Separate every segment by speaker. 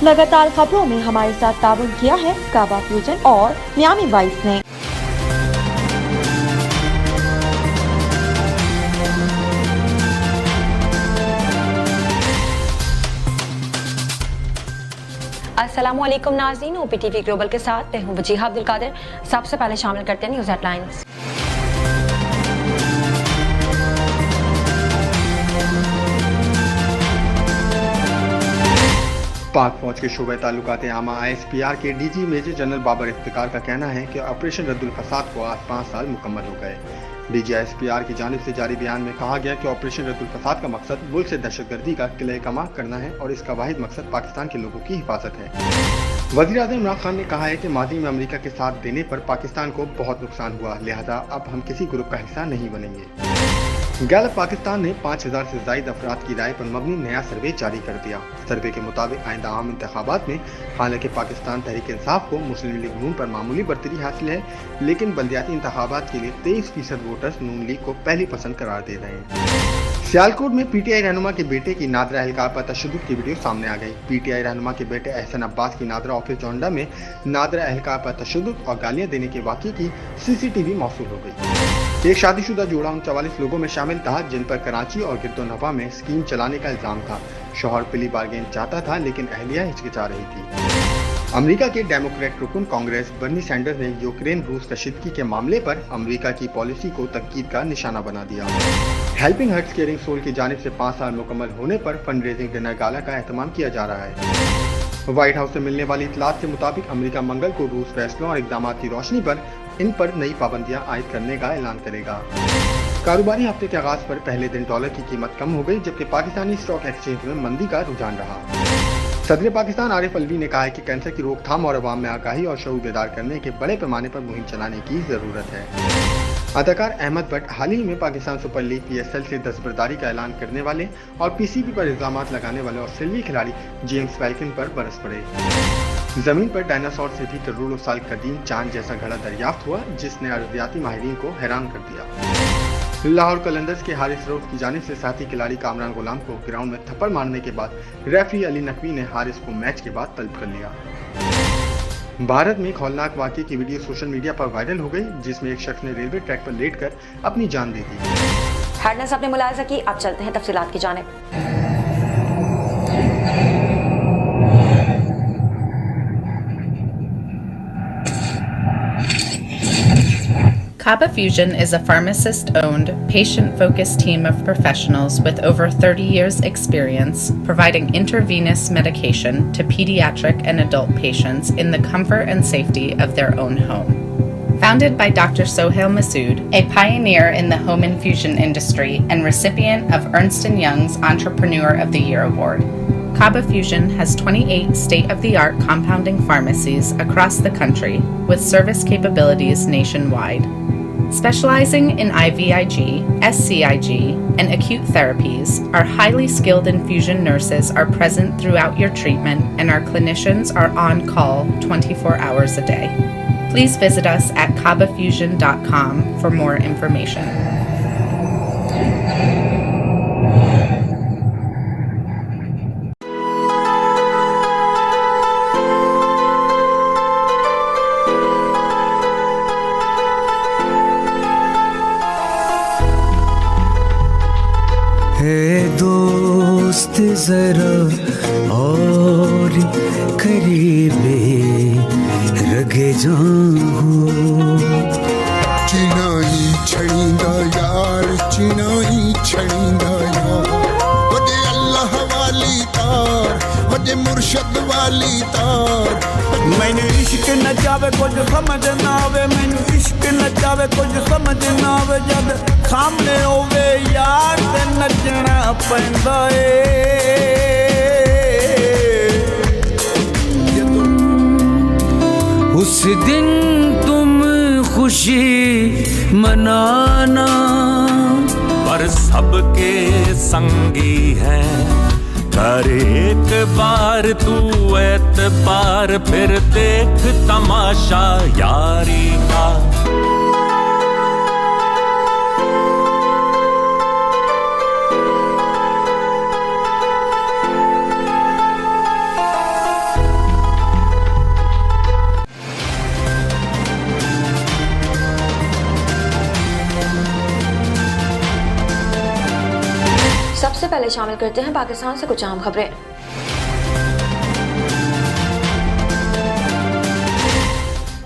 Speaker 1: लगातार खबरों में हमारे साथ ताउन किया है काबा फ्यूजन और मियामी वाइस ने।
Speaker 2: अस्सलामुअलैकुम नाज़रीन, OPTV ग्लोबल के साथ मैं हूं वजीहा अब्दुल कादिर। सबसे पहले शामिल करते हैं न्यूज़ हेडलाइंस।
Speaker 3: पाक फौज के शोबे ताल्लुकात आमा ISPR के DG major general Babar Iftikhar का कहना है कि ऑपरेशन रद्दुल फसाद को आज 5 साल मुकम्मल हो गए। DG ISPR की जानिब से जारी बयान में कहा गया कि ऑपरेशन रद्दुल फसाद का मकसद मुल्क से दहशतगर्दी का किले कमा करना है और इसका वाहिद मकसद पाकिस्तान के लोगों की हिफाजत है। वज़ीर आज़म इमरान खान ने कहा है कि माजी में अमेरिका के साथ देने पर पाकिस्तान को बहुत नुकसान हुआ, लिहाजा अब हम किसी ग्रुप का हिस्सा नहीं बनेंगे। गैलप पाकिस्तान ने 5000 से ज़ायद अफराद की राय पर मबनी नया सर्वे जारी कर दिया। सर्वे के मुताबिक आइंदा आम इंतखाबात में हालांकि पाकिस्तान तहरीक इंसाफ को मुस्लिम लीग नून पर मामूली बरतरी हासिल है, लेकिन बल्दियाती इंतखाबात के लिए 23% वोटर्स नून लीग को पहली पसंद करार दे रहे हैं। सियालकोट में PTI रहनुमा के बेटे की नादरा एहलकार पर तशद्दुद की वीडियो सामने आ गई। PTI रहनुमा के बेटे एहसन अब्बास की नादरा ऑफिस जोंडा में नादरा एहलकार पर तशद्दुद और गालियां देने के वाक़ये की CCTV मौसूल हो गई। एक शादीशुदा जोड़ा उन 44 लोगों में शामिल था जिन पर कराची और गिरदोनवा में स्कीम चलाने का इल्जाम था। शौहर प्ली बार्गेन चाहता था लेकिन अहलिया हिचकिचा रही थी। अमेरिका के डेमोक्रेट रुकन कांग्रेस बर्नी सैंडर्स ने यूक्रेन रूस कशीदगी के मामले पर अमेरिका की पॉलिसी को तनकीद का निशाना बना दिया। हेल्पिंग हार्ट्स केयरिंग सोल की जानिब से 5 साल मुकम्मल होने पर फंड रेजिंग डिनर गाला का एहतमाम किया जा रहा है। व्हाइट हाउस से मिलने वाली इतलात के मुताबिक अमेरिका मंगल को रूस फैसलों और इक़दाम की रोशनी पर इन पर नई पाबंदियां आयद करने का ऐलान करेगा। कारोबारी हफ्ते के आगाज पर पहले दिन डॉलर की कीमत कम हो गई, जबकि पाकिस्तानी स्टॉक एक्सचेंज में मंदी का रुझान रहा। सदर पाकिस्तान आरिफ अलवी ने कहा है कि कैंसर की रोकथाम और अवाम में आगाही और शऊर बेदार करने के बड़े पैमाने पर मुहिम चलाने की जरूरत है। अदाकार अहमद भट्ट हाल ही में पाकिस्तान सुपर लीग PSL से दस्तबरदारी का ऐलान करने वाले और PCB पर इल्जाम लगाने वाले ऑस्ट्रेलियाई खिलाड़ी जेम्स फैल्कन पर बरस पड़े। जमीन पर डायनासोर से भी करोड़ों साल कदीम चांद जैसा घड़ा दरियाफ्त हुआ, जिसने अर्दियाती माहिरीन को हैरान कर दिया। लाहौर कलंदर्स के हारिस रऊफ की जानिब से साथी खिलाड़ी कामरान गुलाम को ग्राउंड में थप्पड़ मारने के बाद रेफरी अली नकवी ने हारिस को मैच के बाद तलब कर लिया। भारत में खौलनाक वाक़ये की वीडियो सोशल मीडिया पर वायरल हो गई, जिसमें एक शख्स ने रेलवे ट्रैक पर लेटकर अपनी जान दे दी।
Speaker 2: हेडलाइंस आपने मुलाहिजा की, अब चलते हैं तफसीलात की जानिब।
Speaker 4: Kaba Fusion is a pharmacist-owned, patient-focused team of professionals with over 30 years' experience providing intravenous medication to pediatric and adult patients in the comfort and safety of their own home. Founded by Dr. Sohail Masood, a pioneer in the home infusion industry and recipient of Ernst & Young's Entrepreneur of the Year Award, Kaba Fusion has 28 state-of-the-art compounding pharmacies across the country with service capabilities nationwide. Specializing in IVIG, SCIG, and acute therapies, our highly skilled infusion nurses are present throughout your treatment and our clinicians are on call 24 hours a day. Please visit us at kabafusion.com for more information.
Speaker 5: दोस्त जरा और करीबे रगे जाऊं चिनाई छड़ींदा यार चिनाई छड़ींदा यार वदे अल्लाह वाली तार वदे मुर्शद वाली तार मैंने इश्क न जावे कुछ समझ ना आवे मैंने इश्क न जावे कुछ समझ ना आवे जब सामने होवे यार ते नचना पैंदा उस दिन तुम खुशी मनाना
Speaker 6: पर सबके संगी हैं कर एक बार तू एतबार फिर देख तमाशा यारी का
Speaker 2: सबसे पहले शामिल करते हैं पाकिस्तान से कुछ अहम खबरें।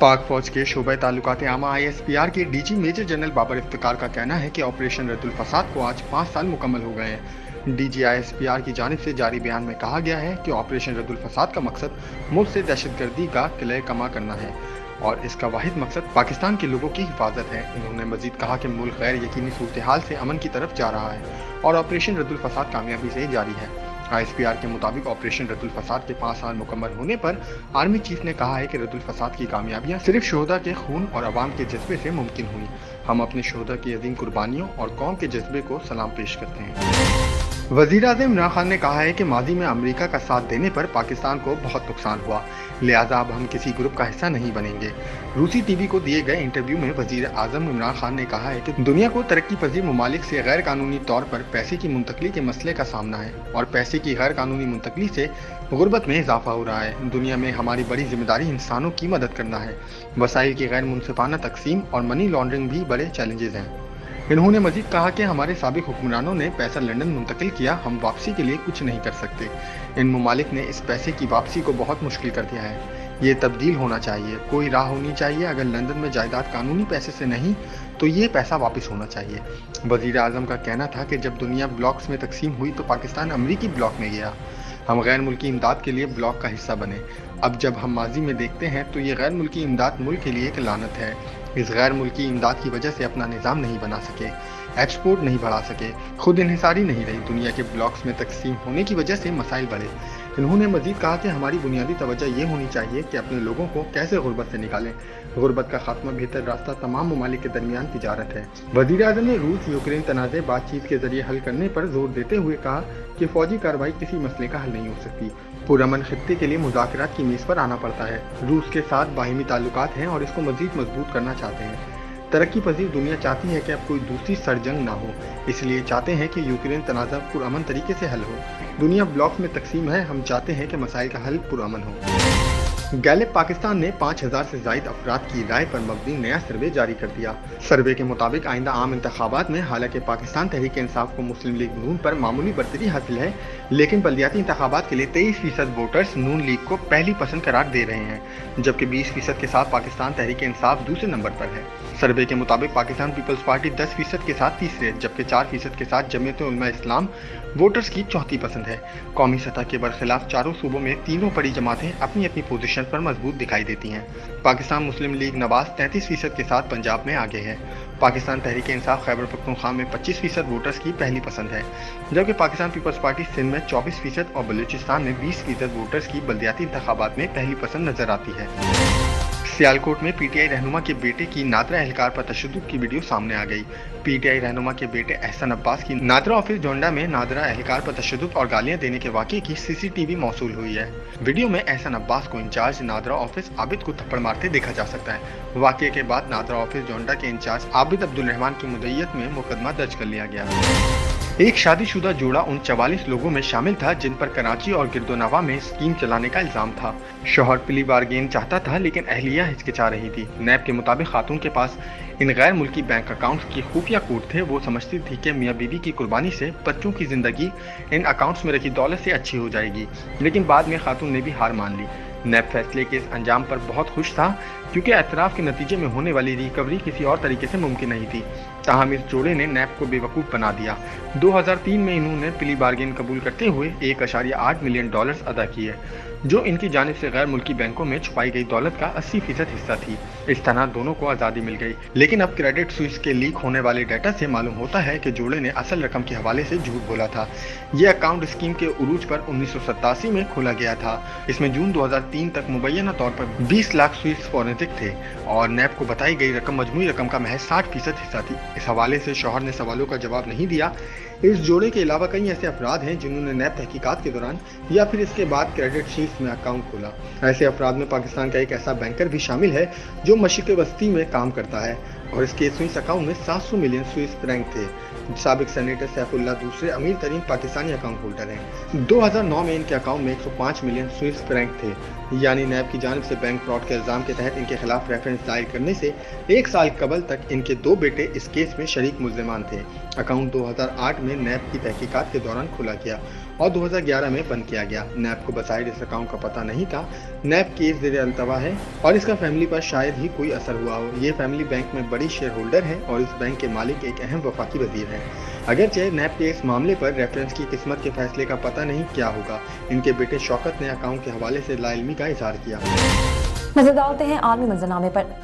Speaker 3: पाक फौज के शोबे ताल्लुकात आमा ISPR के DG major general Babar Iftikhar का कहना है कि ऑपरेशन रद्दुल फसाद को आज 5 साल मुकम्मल हो गए हैं। DG ISPR की जानिब से जारी बयान में कहा गया है कि ऑपरेशन रद्दुल फसाद का मकसद मुल्क से दहशतगर्दी का किले कमा करना है और इसका वाहिद मकसद पाकिस्तान के लोगों की हिफाजत है। उन्होंने मजीद कहा कि मुल्क गैर यकीनी सूरत हाल से अमन की तरफ जा रहा है और ऑपरेशन रद्दुल फसाद कामयाबी से जारी है। ISPR के मुताबिक ऑपरेशन रद्दुल फसाद के 5 साल मुकम्मल होने पर आर्मी चीफ ने कहा है कि रद्दुल फसाद की कामयाबियां सिर्फ शोहदा के खून और अवाम के जज्बे से मुमकिन हुई। हम अपने शोहदा की अजीम कुर्बानियों और कौम के जज्बे को सलाम पेश करते हैं। वज़ीर-ए-आज़म इमरान खान ने कहा है कि माजी में अमेरिका का साथ देने पर पाकिस्तान को बहुत नुकसान हुआ, लिहाजा अब हम किसी ग्रुप का हिस्सा नहीं बनेंगे। रूसी टीवी को दिए गए इंटरव्यू में वज़ीर-ए-आज़म इमरान खान ने कहा है कि दुनिया को तरक्की पजीर ममालिक से गैर कानूनी तौर पर पैसे की मुंतकली के मसले का सामना है और पैसे की गैर कानूनी मुंतकली से गुर्बत में इजाफा हो रहा है। दुनिया में हमारी बड़ी जिम्मेदारी इंसानों की मदद करना है। वसाइल की गैर मुनसिफाना तकसीम और मनी लॉन्ड्रिंग भी बड़े चैलेंजेस हैं। इन्होंने मजीद कहा कि हमारे साबिक हुक्मरानों ने पैसा लंदन मुंतकिल किया, हम वापसी के लिए कुछ नहीं कर सकते। इन ममालिक ने इस पैसे की वापसी को बहुत मुश्किल कर दिया है। ये तब्दील होना चाहिए, कोई राह होनी चाहिए। अगर लंदन में जायदाद कानूनी पैसे से नहीं तो ये पैसा वापस होना चाहिए। वज़ीर आज़म का कहना था कि जब दुनिया ब्लॉक्स में तकसीम हुई तो पाकिस्तान अमरीकी ब्लॉक में गया। हम गैर मुल्की इमदाद के लिए ब्लॉक का हिस्सा बने। अब जब हम माजी में देखते हैं तो ये गैर मुल्की इमदाद मुल्क के लिए एक लानत है। इस गैर मुल्की इमदाद की वजह से अपना निज़ाम नहीं बना सके, एक्सपोर्ट नहीं बढ़ा सके, खुद इन्हिसारी नहीं रही। दुनिया के ब्लॉक्स में तकसीम होने की वजह से मसाइल बढ़े। इन्होंने मजीद कहा कि हमारी बुनियादी तवज्जो ये होनी चाहिए कि अपने लोगों को कैसे गुर्बत से निकालें। गुर्बत का खात्मा बेहतर रास्ता तमाम ममालिक के दरमियान तिजारत है। वज़ीर आज़म ने रूस यूक्रेन तनाज़े बातचीत के जरिए हल करने पर जोर देते हुए कहा कि फौजी कार्रवाई किसी मसले का हल नहीं हो सकती। पुरअमन खित्ते के लिए मुज़ाकरात की मेज़ पर आना पड़ता है। रूस के साथ बाहिमी ताल्लुकात हैं और इसको मजीद मजबूत करना चाहते हैं। तरक्की पजीर दुनिया चाहती है कि अब कोई दूसरी सरजंग ना हो, इसलिए चाहते हैं कि यूक्रेन तनाज़ा पुरअमन तरीके से हल हो। दुनिया ब्लॉक में तकसीम है, हम चाहते हैं कि मसाइल का हल पुरअमन हो। गैलिप पाकिस्तान ने 5000 से ज़ायद अफराद की राय पर मबनी नया सर्वे जारी कर दिया। सर्वे के मुताबिक आइंदा आम इंतखाबात में हालांकि पाकिस्तान तहरीक इंसाफ को मुस्लिम लीग नून पर मामूली बरतरी हासिल है, लेकिन बल्दियाती इंतखाबात के लिए 23% वोटर्स नून लीग को पहली पसंद करार दे रहे हैं, जबकि 20% के साथ पाकिस्तान तहरीक इंसाफ दूसरे नंबर पर है। सर्वे के मुताबिक पाकिस्तान पीपल्स पार्टी 10% के साथ तीसरे, जबकि 4% के साथ जमीयत उलमा इस्लाम वोटर्स की चौथी पसंद है। कौमी सतह के बरखिलाफ चारों सूबों में तीनों बड़ी जमातें अपनी अपनी पोजीशन पर मजबूत दिखाई देती हैं। पाकिस्तान मुस्लिम लीग नवाज 33% के साथ पंजाब में आगे है। पाकिस्तान तहरीक इंसाफ खैबर पख्तूनख्वा में 25% वोटर्स की पहली पसंद है, जबकि पाकिस्तान पीपल्स पार्टी सिंध में 24% और बलूचिस्तान में 20% वोटर्स की बल्दियाती इंतखाबात में पहली पसंद नजर आती है। सियालकोट में PTI रहनुमा के बेटे की नादरा एहलकार पर तशद्दुद की वीडियो सामने आ गई। PTI रहनुमा के बेटे एहसन अब्बास की नादरा ऑफिस जोंडा में नादरा एहलकार पर तशद्दुद और गालियां देने के वाक़े की CCTV मौसूल हुई है। वीडियो में एहसन अब्बास को इंचार्ज नादरा ऑफिस आबिद को थप्पड़ मारते देखा जा सकता है। वाक़े के बाद नादरा ऑफिस जोंडा के इंचार्ज आबिद अब्दुल रहमान की मुद्दईयत में मुकदमा दर्ज कर लिया गया। एक शादीशुदा जोड़ा उन 44 लोगों में शामिल था जिन पर कराची और गिरदोनवा में स्कीम चलाने का इल्जाम था। शौहर प्ली बारगेन चाहता था लेकिन अहलिया हिचकिचा रही थी। नैब के मुताबिक खातून के पास इन गैर मुल्की बैंक अकाउंट्स की खुफिया कोड थे। वो समझती थी कि मियाँ बीवी की कुर्बानी से बच्चों की जिंदगी इन अकाउंट्स में रखी दौलत से अच्छी हो जाएगी, लेकिन बाद में खातून ने भी हार मान ली। नैब फैसले के इस अंजाम पर बहुत खुश था क्योंकि एतराफ़ के नतीजे में होने वाली रिकवरी किसी और तरीके से मुमकिन नहीं थी। ताहम इस जोड़े ने नैब को बेवकूफ़ बना दिया। 2003 में इन्होंने प्ली बार्गेन कबूल करते हुए $1.8 मिलियन अदा किए, जो इनकी जानिब से गैर मुल्की बैंकों में छुपाई गई दौलत का 80% हिस्सा थी। इस तरह दोनों को आज़ादी मिल गई। लेकिन अब क्रेडिट स्विस के लीक होने वाले डाटा से मालूम होता है कि जोड़े ने असल रकम के हवाले से झूठ बोला था। ये अकाउंट स्कीम के उरूज पर 1987 में खोला गया था। इसमें जून 2003 तक मुबैना तौर पर 20 लाख स्विस फॉरेंसिक थे और नैब को बताई गई रकम मजमूई रकम का महज 60% हिस्सा थी। इस हवाले से शौहर ने सवालों का जवाब नहीं दिया। इस जोड़े के अलावा कई ऐसे अफराद हैं जिन्होंने नैब तहकीकात के दौरान या फिर इसके बाद क्रेडिट शीट्स में अकाउंट खोला। ऐसे अफराद में पाकिस्तान का एक ऐसा बैंकर भी शामिल है जो मशरिक़ वस्ती में काम करता है। और इस केस में इस अकाउंट में 700 मिलियन स्विस फ्रैंक थे। साबिक सेनेटर सैफुल्लाह दूसरे अमीर तरीन पाकिस्तानी अकाउंट होल्डर हैं। 2009 में इनके अकाउंट में 105 मिलियन स्विस फ्रैंक थे। यानी नैब की जानिब से बैंक फ्रॉड के इल्जाम के तहत इनके खिलाफ रेफरेंस दायर करने से 1 साल कबल तक इनके 2 बेटे इस केस में शरीक मुल्ज़िमान थे। अकाउंट 2008 में नैब की तहकीकात के दौरान खोला गया और 2011 में बंद किया गया। नैब को बज़ाहिर इस अकाउंट का पता नहीं था। नैब केस ज़ेर अल्तवा है और इसका फैमिली पर शायद ही कोई असर हुआ हो। ये फैमिली बैंक में बड़ी शेयर होल्डर है और इस बैंक के मालिक एक अहम वफाकी वजीर हैं। अगरचे नैब के इस मामले पर रेफरेंस की किस्मत के फैसले का पता नहीं क्या होगा। इनके बेटे शौकत ने अकाउंट के हवाले से लाइल्मी का इजहार किया।
Speaker 2: नजर डालते हैं आलमी मंजरनामे पर।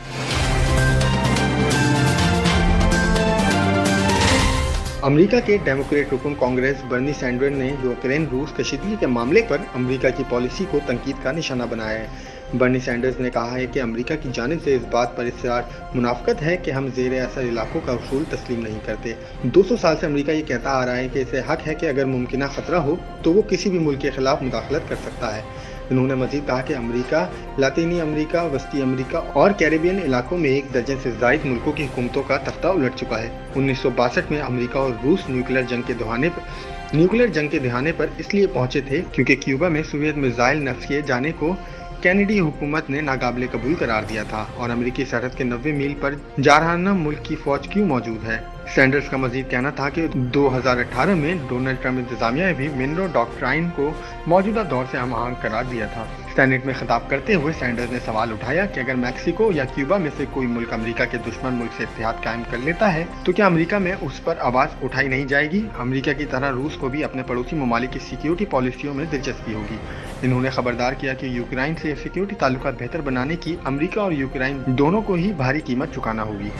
Speaker 3: अमेरिका के डेमोक्रेट रुकन कांग्रेस बर्नी सैंडर्स ने यूक्रेन रूस कशीदगी के मामले पर अमेरिका की पॉलिसी को तनकीद का निशाना बनाया है। बर्नी सैंडर्स ने कहा है कि अमेरिका की जानिब से इस बात पर इसरार मुनाफकत है कि हम ज़ेर असर इलाकों का उसूल तस्लीम नहीं करते। 200 साल से अमेरिका ये कहता आ रहा है कि इसे हक है कि अगर मुमकिन खतरा हो तो वो किसी भी मुल्क के खिलाफ मुदाखलत कर सकता है। उन्होंने मजीद कहा कि अमेरिका, लातीनी अमेरिका, वस्ती अमेरिका और कैरेबियन इलाकों में 1 दर्जन से ज़ायद मुल्कों की हुकूमतों का तख्ता उलट चुका है। 1962 में अमेरिका और रूस न्यूक्लियर जंग के दहाने पर इसलिए पहुंचे थे क्योंकि क्यूबा में सोवियत मिसाइल नस्ब किए जाने को कैनेडी हुकूमत ने नाकाबिले कबूल करार दिया था और अमेरिकी सरहद के 90 मील पर जारहाना मुल्क की फौज क्यों मौजूद है। सैंडर्स का मजीद कहना था कि 2018 में डोनाल्ड ट्रंप इंतजामिया ने भी मिनरो डॉक्ट्राइन को मौजूदा दौर से हम आहंग करार दिया था। सेनेट में खिताब करते हुए सैंडर्स ने सवाल उठाया कि अगर मैक्सिको या क्यूबा में से कोई मुल्क अमेरिका के दुश्मन मुल्क से इत्तेहाद कायम कर लेता है तो क्या अमेरिका में उस पर आवाज़ उठाई नहीं जाएगी। अमेरिका की तरह रूस को भी अपने पड़ोसी ममालिक की सिक्योरिटी पॉलिसियों में दिलचस्पी होगी। इन्होंने खबरदार किया कि यूक्रेन से सिक्योरिटी ताल्लुकात बेहतर बनाने की अमेरिका और यूक्रेन दोनों को ही भारी कीमत चुकाना होगी।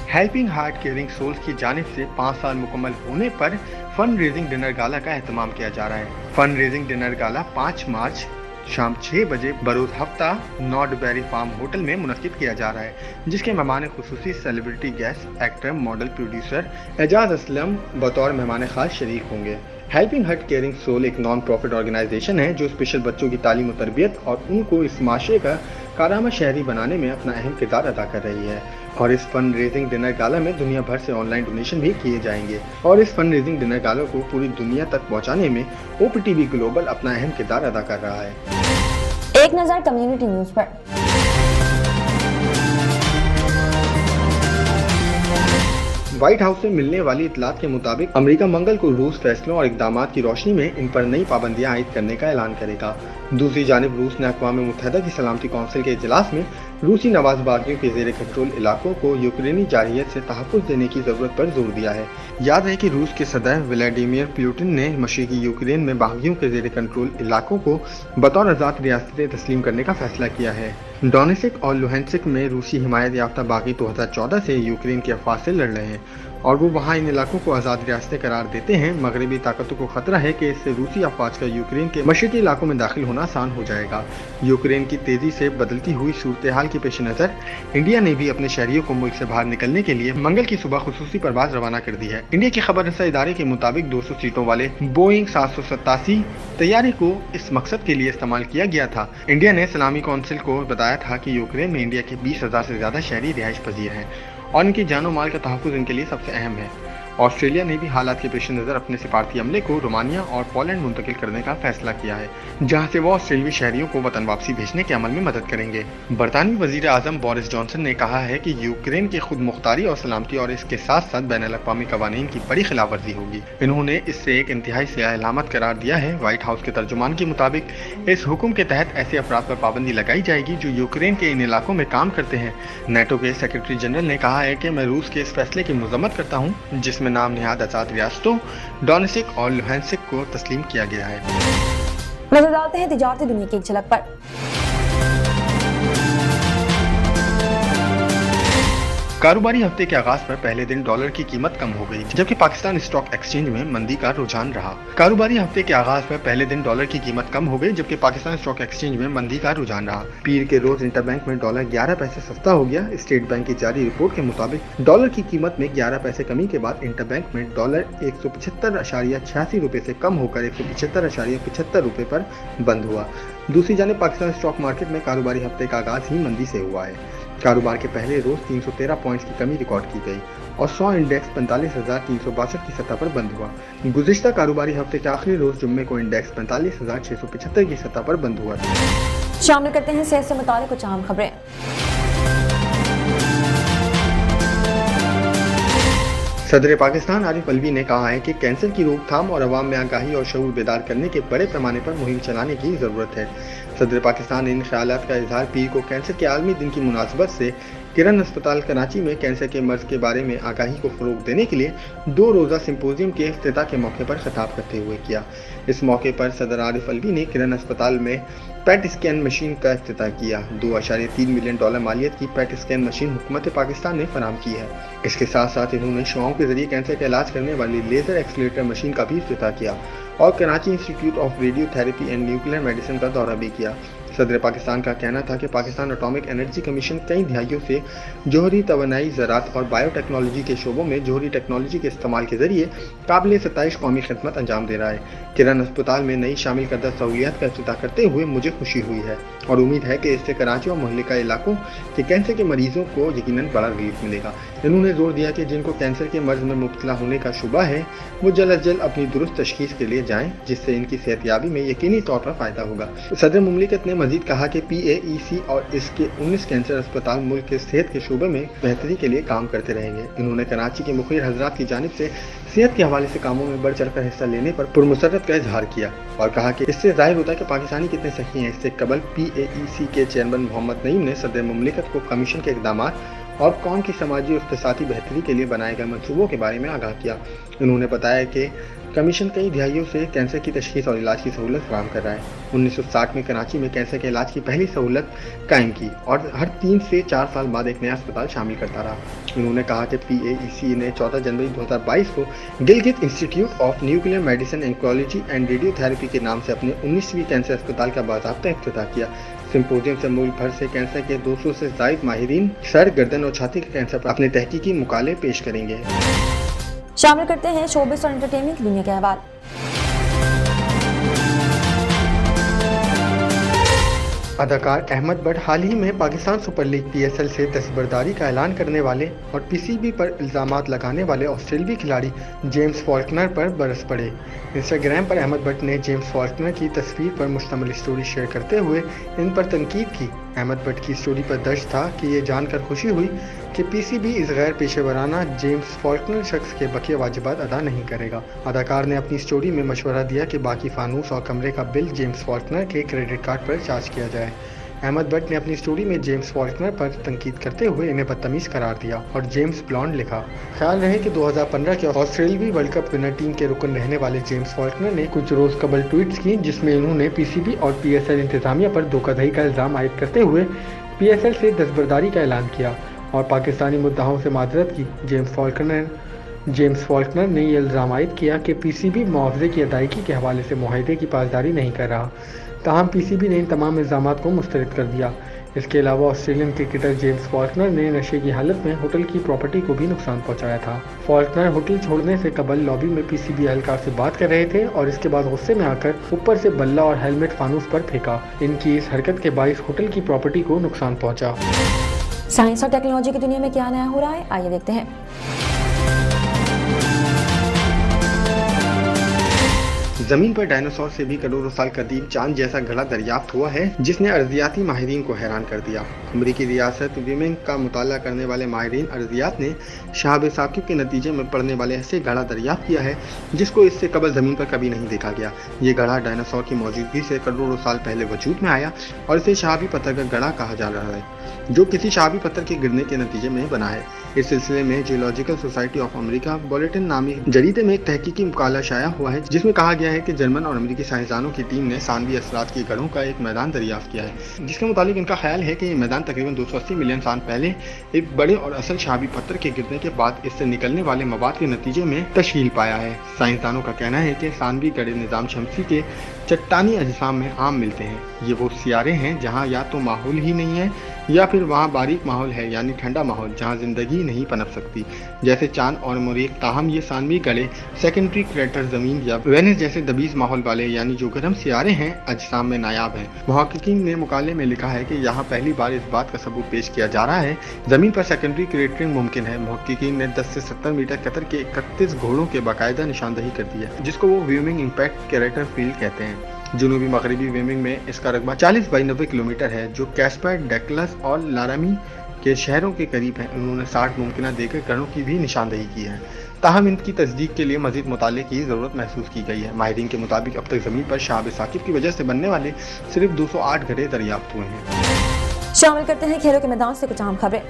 Speaker 3: हेल्पिंग हार्ट केयरिंग सोल्स की जानिब से 5 साल मुकम्मल होने पर फंड रेजिंग डिनर गाला का एहतमाम किया जा रहा है। फंड रेजिंग डिनर गाला 5 मार्च शाम 6 बजे बरोज हफ्ता नॉर्डबेरी फार्म होटल में मुनक्किद किया जा रहा है, जिसके मेहमान खुसूसी celebrity guest, actor, model, producer Ejaz Aslam बतौर मेहमान खास शरीक होंगे। हेल्पिंग हार्ट केयरिंग सोल एक नॉन प्रॉफिट ऑर्गेनाइजेशन है जो स्पेशल बच्चों की तालीम और तरबियत और उनको इस माशरे का कारामा शहरी बनाने में अपना अहम किरदार अदा कर रही है। और इस फंड रेजिंग डिनर गाला में दुनिया भर से ऑनलाइन डोनेशन भी किए जाएंगे और इस फंड रेजिंग डिनर गाला को पूरी दुनिया तक पहुंचाने में OPTV ग्लोबल अपना अहम किरदार अदा कर रहा है।
Speaker 2: एक नज़र कम्युनिटी न्यूज़ पर।
Speaker 3: व्हाइट हाउस से मिलने वाली इतलात के मुताबिक अमेरिका मंगल को रूस फैसलों और इकदामात की रोशनी में इन पर नई पाबंदियां आयद करने का ऐलान करेगा। दूसरी जानिब रूस ने अक़वाम मुत्तहिदा की सलामती कौंसिल के इजलास में रूसी नवाजबागियों के ज़ेर कंट्रोल इलाकों को यूक्रेनी जारहियत से तहफ़्फ़ुज़ देने की ज़रूरत पर जोर दिया है। याद है कि रूस के सदर व्लादिमीर पुतिन ने मशरिकी यूक्रेन में बागियों के ज़ेर कंट्रोल इलाकों को बतौर आज़ाद रियासतें तस्लीम करने का फैसला किया है। डोनेट्स्क और लुहांस्क में रूसी हिमायत याफ्ता बागी 2014 से यूक्रेन के अफवाज से लड़ रहे हैं और वो वहाँ इन इलाकों को आज़ाद रियासतें करार देते हैं। मगरबी ताकतों को खतरा है कि इससे रूसी अफवाज का यूक्रेन के मशरकी इलाकों में दाखिल होना आसान हो जाएगा। यूक्रेन की तेजी से बदलती हुई सूरत हाल के पेश नज़र इंडिया ने भी अपने शहरियों को मुल्क से बाहर निकलने के लिए मंगल की सुबह खुसूसी परवाज रवाना कर दी है। इंडिया की खबर रसा इदारे के मुताबिक 200 सीटों वाले बोइंग 787 तैयारी को इस मकसद के लिए इस्तेमाल किया गया था। इंडिया ने इस्लामी कौंसिल को बताया था कि यूक्रेन में इंडिया के 20,000 से ज्यादा शहरी रिहाइश पजीर हैं और इनकी जानो माल का तहफ़्फ़ुज़ इनके लिए सबसे अहम है। ऑस्ट्रेलिया ने भी हालात के पेश नज़र अपने सिफारती अमले को रोमानिया और पोलैंड मुंतकिल करने का फैसला किया है, जहां से वो ऑस्ट्रेलियाई शहरियों को वतन वापसी भेजने के अमल में मदद करेंगे। बरतानवी वज़ीर आज़म बोरिस जॉनसन ने कहा है कि यूक्रेन की खुद मुख्तारी और सलामती और इसके साथ साथ बैनुल-अक़वामी क़वानीन की बड़ी खिलाफ वर्जी होगी। इन्होंने इससे एक इंतहाई सयाह अलामत करार दिया है। व्हाइट हाउस के तर्जुमान के मुताबिक इस हुक्म के तहत ऐसे अफराद पर पाबंदी लगाई जाएगी जो यूक्रेन के इन इलाकों में काम करते हैं। नेटो के सेक्रेटरी जनरल ने कहा है कि मैं रूस के इस फैसले की मज़म्मत करता हूँ जिसमें नाम निहाद आज़ाद रियासतों डोनेट्स्क और लुहांस्क को तस्लीम किया गया है।
Speaker 2: नजर डालते हैं तिजारती दुनिया की एक झलक पर।
Speaker 3: कारोबारी हफ्ते के आगाज पर पहले दिन डॉलर की कीमत कम हो गई, जबकि पाकिस्तान स्टॉक एक्सचेंज में मंदी का रुझान रहा। कारोबारी हफ्ते के आगाज पर पहले दिन डॉलर की कीमत कम हो गई, जबकि पाकिस्तान स्टॉक एक्सचेंज में मंदी का रुझान रहा। पीर के रोज इंटरबैंक में डॉलर 11 पैसे सस्ता हो गया। स्टेट बैंक की जारी रिपोर्ट के मुताबिक डॉलर की कीमत में 11 पैसे कमी के बाद इंटरबैंक में डॉलर 175.86 रुपए से कम होकर 175.75 रुपए पर बंद हुआ। दूसरी जानिब पाकिस्तान स्टॉक मार्केट में कारोबारी हफ्ते का आगाज ही मंदी से हुआ है। कारोबार के पहले रोज 313 पॉइंट्स की कमी रिकॉर्ड की गई और 100 इंडेक्स 45,362 की सतह पर बंद हुआ। गुज़िश्ता कारोबारी हफ्ते के आखिरी रोज जुम्मे को इंडेक्स 45,675 की सतह पर बंद हुआ था।
Speaker 2: शामिल करते हैं सेहत से मुताल्लिक़ कुछ अहम खबरें।
Speaker 3: सदर पाकिस्तान आरिफ अलवी ने कहा है कि कैंसर की रोकथाम और अवाम में आगाही और शऊर बेदार करने के बड़े पैमाने पर मुहिम चलाने की ज़रूरत है। सदर पाकिस्तान ने इन ख्यालात का इजहार पीर को कैंसर के आलमी दिन की मुनासबत से किरण अस्पताल कराची में कैंसर के मर्ज के बारे में आगाही को फ़रोग देने के लिए 2 रोज़ा सिम्पोजियम के इफ्तिताह के मौके पर खिताब करते हुए किया। इस मौके पर सदर आरिफ अलवी ने किरण अस्पताल में पेट स्कैन मशीन का इफ्तिताह किया। $2.3 मिलियन मालियत की पेट स्कैन मशीन हुकूमत पाकिस्तान ने फराहम की है। इसके साथ साथ इन्होंने शुआओं के जरिए कैंसर का इलाज करने वाली लेजर एक्सलेटर मशीन का भी इफ्तिताह किया और Karachi institute of radiotherapy and nuclear medicine का दौरा भी किया। सदर पाकिस्तान का कहना था कि पाकिस्तान एटॉमिक एनर्जी कमीशन कई दहाइयों से जोहरी तवानाई, ज़राअत और बायोटेक्नोलॉजी के शोबों में जोहरी टेक्नोलॉजी के इस्तेमाल के जरिए काबिल सताइश कौमी खिदमत अंजाम दे रहा है। किरण अस्पताल में नई शामिल करदा सहूलियात का इफ्तिताह करते हुए मुझे खुशी हुई है और उम्मीद है कि इससे कराची और मोहल्ले का इलाकों के कैंसर के मरीजों को यकीनन बड़ा रिलीफ मिलेगा। इन्होंने जोर दिया कि जिनको कैंसर के मर्ज में मुब्तला होने का शुबा है वो जल्द अज जल्द अपनी दुरुस्त तशखीस के लिए जाएं, जिससे इनकी सेहतयाबी में यकीनी तौर पर फ़ायदा होगा। सदर मुमलिकत ने मजीद कहा कि PAEC और इसके 19 कैंसर अस्पताल मुल्क के सेहत के शोबे में बेहतरी के लिए काम करते रहेंगे। इन्होंने कराची के मुखिर हजरात की जानिब से सेहत के हवाले से कामों में बढ़ चढ़कर हिस्सा लेने पर पुरमसरत का इजहार किया और कहा कि इससे जाहिर होता है कि पाकिस्तानी कितने सही हैं। इससे कबल PAEC के चेयरमैन मोहम्मद नईम ने सदर मुमलिकत को कमीशन के इक़दामात और कौम की समाजी और इक़्तिसादी बेहतरी के लिए बनाए गए मनसूबों के बारे में आगाह किया। उन्होंने बताया कि कमीशन कई दिहाइयों से कैंसर की तशखीस और इलाज की सहूलत फराहम कर रहा है। 1960 में कराची में कैंसर के इलाज की पहली सहूलत कायम की और हर 3 से 4 साल बाद एक नया अस्पताल शामिल करता रहा। उन्होंने कहा कि PAEC ने 14 जनवरी 2022 को Gilgit institute of nuclear medicine oncology and radiotherapy के नाम से अपने 19वीं कैंसर अस्पताल का बाज़ाब्ता इफ्तिताह किया। सिम्पोजियम से मुल्क भर से कैंसर के 200 से ज़ायद माहिरीन सर, गर्दन और छाती के कैंसर पर अपने तहकीकी मुकाले पेश करेंगे।
Speaker 2: शामिल करते हैं शोबिस और एंटरटेनमेंट की दुनिया के अहवाल।
Speaker 3: अदाकार अहमद बट हाल ही में पाकिस्तान सुपर लीग PSL से दस्तबरदारी का ऐलान करने वाले और PCB पर इल्ज़ामात लगाने वाले ऑस्ट्रेलियाई खिलाड़ी जेम्स फॉल्कनर पर बरस पड़े। इंस्टाग्राम पर अहमद बट ने जेम्स फॉल्कनर की तस्वीर पर मुश्तमिल स्टोरी शेयर करते हुए इन पर तनकीद की। अहमद बट की स्टोरी पर दर्ज था कि ये जानकर खुशी हुई कि PCB इस गैर पेशेवराना जेम्स फॉल्कनर शख्स के बकिया वाजिबात अदा नहीं करेगा। अदाकार ने अपनी स्टोरी में मशवरा दिया कि बाकी फानूस और कमरे का बिल जेम्स फॉल्कनर के क्रेडिट कार्ड पर चार्ज किया जाए। अहमद बट ने अपनी स्टोरी में जेम्स फॉल्कनर पर तनकीद करते हुए इन्हें बदतमीज करार दिया और जेम्स ब्लॉन्ड लिखा। ख्याल रहे कि 2015 के ऑस्ट्रेलियाई वर्ल्ड कप विनर टीम के रुकन रहने वाले जेम्स फॉल्कनर ने कुछ रोज कबल ट्वीट्स की जिसमें उन्होंने PCB और PSL इंतजामिया पर धोखाधड़ी का इल्ज़ाम आयद करते हुए PSL से दस्तबरदारी का ऐलान किया और पाकिस्तानी मुद्दाओं से माजरत की। जेम्स फॉल्कनर ने यह इल्ज़ाम आयद किया कि PCB मुआवजे की अदायगी के हवाले से मुआहदे की पासदारी नहीं कर रहा। ताहम PCB ने इन तमाम इल्ज़ामात को मुस्तरद कर दिया। इसके अलावा ऑस्ट्रेलियन क्रिकेटर जेम्स फॉल्कनर ने नशे की हालत में होटल की प्रॉपर्टी को भी नुकसान पहुंचाया था। फॉल्कनर होटल छोड़ने से कबल लॉबी में PCB एहलकार से बात कर रहे थे और इसके बाद गुस्से में आकर ऊपर से बल्ला और हेलमेट फानूस पर फेंका। इनकी इस हरकत के बाइस होटल की प्रॉपर्टी को नुकसान पहुंचा।
Speaker 2: साइंस और टेक्नोलॉजी की दुनिया में क्या नया हो रहा है, आइए देखते हैं।
Speaker 3: जमीन पर डायनासोर से भी करोड़ों साल कदीम चांद जैसा घड़ा दरियाफ्त हुआ है जिसने अर्जियाती माहिरीन को हैरान कर दिया। अमरीकी रियासत विमेन का मुताला करने वाले माहिरीन अर्जियात ने शहाब साकिब के नतीजे में पड़ने वाले ऐसे घड़ा दरियाफ्त किया है जिसको इससे कबल ज़मीन पर कभी नहीं देखा गया। ये घड़ा डायनासोर की मौजूदगी से करोड़ों साल पहले वजूद में आया और इसे शहाबी पत्थर का घड़ा कहा जा रहा है जो किसी शहाबी पत्थर के गिरने के नतीजे में बना है। इस सिलसिले में geological society of America bulletin नामी जरीदे में एक तहकीकी मुकाला शाया हुआ है जिसमें कहा गया है कि जर्मन और अमेरिकी साइंसदानों की टीम ने सानवी असरात के गढ़ों का एक मैदान दरियाफ्त किया है जिसके मुताबिक इनका ख्याल है कि ये मैदान तकरीबन 280 मिलियन साल पहले एक बड़े और असल शहाबी पत्थर के गिरने के बाद इससे निकलने वाले मवाद के नतीजे में तश्कील पाया है। साइंसदानों का कहना है कि सानवी गढ़े निज़ाम शमसी के चट्टानी अजसाम में आम मिलते हैं। ये वो सियारे हैं जहाँ या तो माहौल ही नहीं है या फिर वहाँ बारीक माहौल है यानी ठंडा माहौल जहाँ जिंदगी नहीं पनप सकती, जैसे चांद और मरीख। ताहम ये सानवी गड़े सेकेंडरी क्रेटर जमीन या वेनिस जैसे दबीज माहौल वाले यानी जो गर्म सियारे हैं अजसाम में नायाब हैं। मुहक्किकीन ने मुकाले में लिखा है कि यहाँ पहली बार इस बात का सबूत पेश किया जा रहा है जमीन पर सेकेंडरी क्रेटरिंग मुमकिन है। मुहक्किकीन ने 10 से 70 मीटर कतर के 31 घोड़ों के बाकायदा निशानदही कर दी है, जिसको वो व्यूइंग इम्पैक्ट क्रेटर फील्ड कहते हैं। जनूबी मगरबी वेमिंग में इसका रकबा 40 बाई 90 किलोमीटर है, जो कैस्पर, डेक्लस और लारामी के शहरों के करीब है। उन्होंने 60 मुमकिन देकर कणों की भी निशानदही की है। ताहम इनकी तस्दीक के लिए मजीद मुताले की ज़रूरत महसूस की गई है। माहिरीन के मुताबिक अब तक ज़मीन पर शहाब साकिब की वजह से बनने वाले सिर्फ 208 घड़े दरियाफ्त हुए हैं।
Speaker 1: शामिल करते हैं खेलों के मैदान से कुछ अहम खबरें।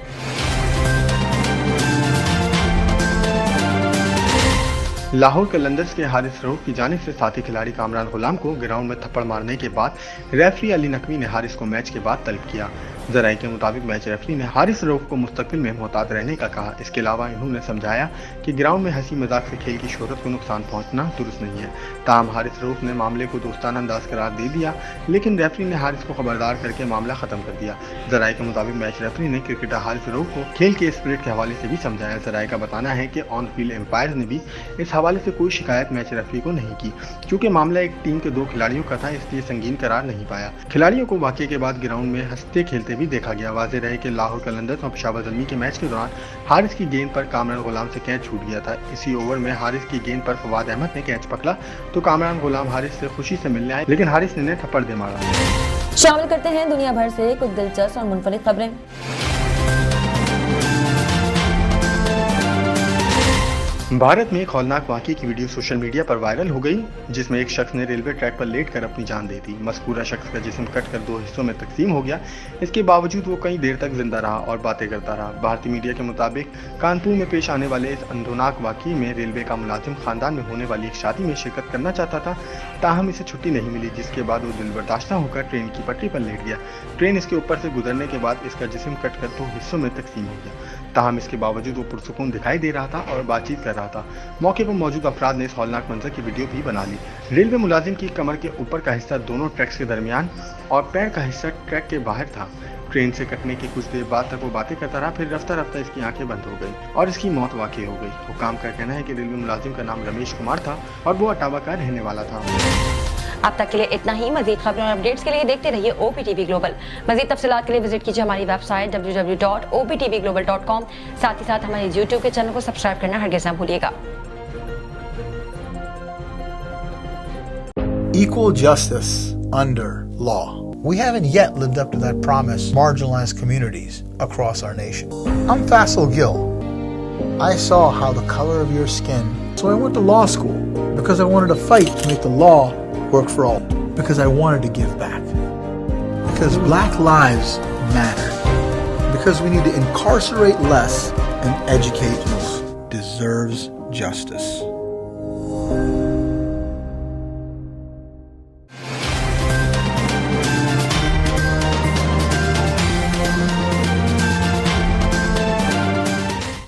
Speaker 3: लाहौर कलंदर्स के हारिस रऊफ की जानिब से साथी खिलाड़ी कामरान गुलाम को ग्राउंड में थप्पड़ मारने के बाद रेफरी अली नकवी ने हारिस को मैच के बाद तलब किया। ज़राए के मुताबिक मैच रेफरी ने हारिस रऊफ को मुस्तकिल में मोहतात रहने का कहा। इसके अलावा इन्होंने समझाया कि ग्राउंड में हंसी मजाक से खेल की शोहरत को नुकसान पहुंचना दुरुस्त नहीं है। ताहम हारिस रऊफ ने मामले को दोस्ताना अंदाज करार दे दिया, लेकिन रेफरी ने हारिस को खबरदार करके मामला खत्म कर दिया। ज़राए के मुताबिक मैच रेफरी ने क्रिकेटर हारिस रऊफ को खेल के स्पिरिट के हवाले से भी समझाया। ज़राए का बताना है कि ऑन फील्ड एम्पायर ने भी इस हवाले से कोई शिकायत मैच रेफरी को नहीं की, क्योंकि मामला एक टीम के 2 खिलाड़ियों का था, इसलिए संगीन करार नहीं पाया। खिलाड़ियों को वाक़ये के बाद ग्राउंड में हंसते खेलते भी देखा गया। वाज़ेह रहे कि लाहौर कलंदर्स और पेशावर ज़ल्मी के मैच के दौरान हारिस की गेंद पर कामरान गुलाम से कैच छूट गया था। इसी ओवर में हारिस की गेंद पर फवाद अहमद ने कैच पकड़ा तो कामरान गुलाम हारिस से खुशी से मिलने आए, लेकिन हारिस ने थप्पड़ दे मारा।
Speaker 1: शामिल करते हैं दुनिया भर से कुछ दिलचस्प और मुनफरिद खबरें।
Speaker 3: भारत में एक हौलनाक वाक़ये की वीडियो सोशल मीडिया पर वायरल हो गई, जिसमें एक शख्स ने रेलवे ट्रैक पर लेटकर अपनी जान दे दी। मज़कूरा शख्स का जिस्म कटकर 2 हिस्सों में तकसीम हो गया। इसके बावजूद वो कई देर तक जिंदा रहा और बातें करता रहा। भारतीय मीडिया के मुताबिक कानपुर में पेश आने वाले इस अंधोनाक वाक़ये में रेलवे का मुलाजिम खानदान में होने वाली एक शादी में शिरकत करना चाहता था, ताहम इसे छुट्टी नहीं मिली, जिसके बाद वो दिलबर्दाश्ता होकर ट्रेन की पटरी पर लेट गया। ट्रेन इसके ऊपर से गुजरने के बाद इसका जिस्म कटकर 2 हिस्सों में तकसीम हो गया। ताहम इसके बावजूद वो पुरसुकून दिखाई दे रहा था और बातचीत कर रहा था। मौके पर मौजूद अफराद ने इस हौलनाक मंजर की वीडियो भी बना ली। रेलवे मुलाजिम की कमर के ऊपर का हिस्सा दोनों ट्रैक्स के दरमियान और पैर का हिस्सा ट्रैक के बाहर था। ट्रेन से कटने के कुछ देर बाद तक वो बातें करता रहा, फिर रफ्ता रफ्ता इसकी आंखें बंद हो गई और इसकी मौत वाक़ई हो गई। हुकाम का कहना है कि रेलवे मुलाजिम का नाम रमेश कुमार था और वो अटावा का रहने वाला था।
Speaker 2: अब तक के लिए इतना ही। मजीद खबरों और अपडेट्स के लिए देखते रहिए OPTV ग्लोबल। मजीद तफसीलात के लिए विजिट कीजिए हमारी वेबसाइट www.optvglobal.com। साथ ही साथ हमारे YouTube के चैनल को सब्सक्राइब करना हरगिज़ ना भूलिएगा।
Speaker 7: Equal justice under law. We haven't yet lived up to that promise to marginalized communities across our nation. I'm Faisal Gill. I saw how the color of your skin, so I went to law school because I wanted to fight to make the law work for all, because I wanted to give back, because black lives matter, because we need to incarcerate less and educate who deserves justice.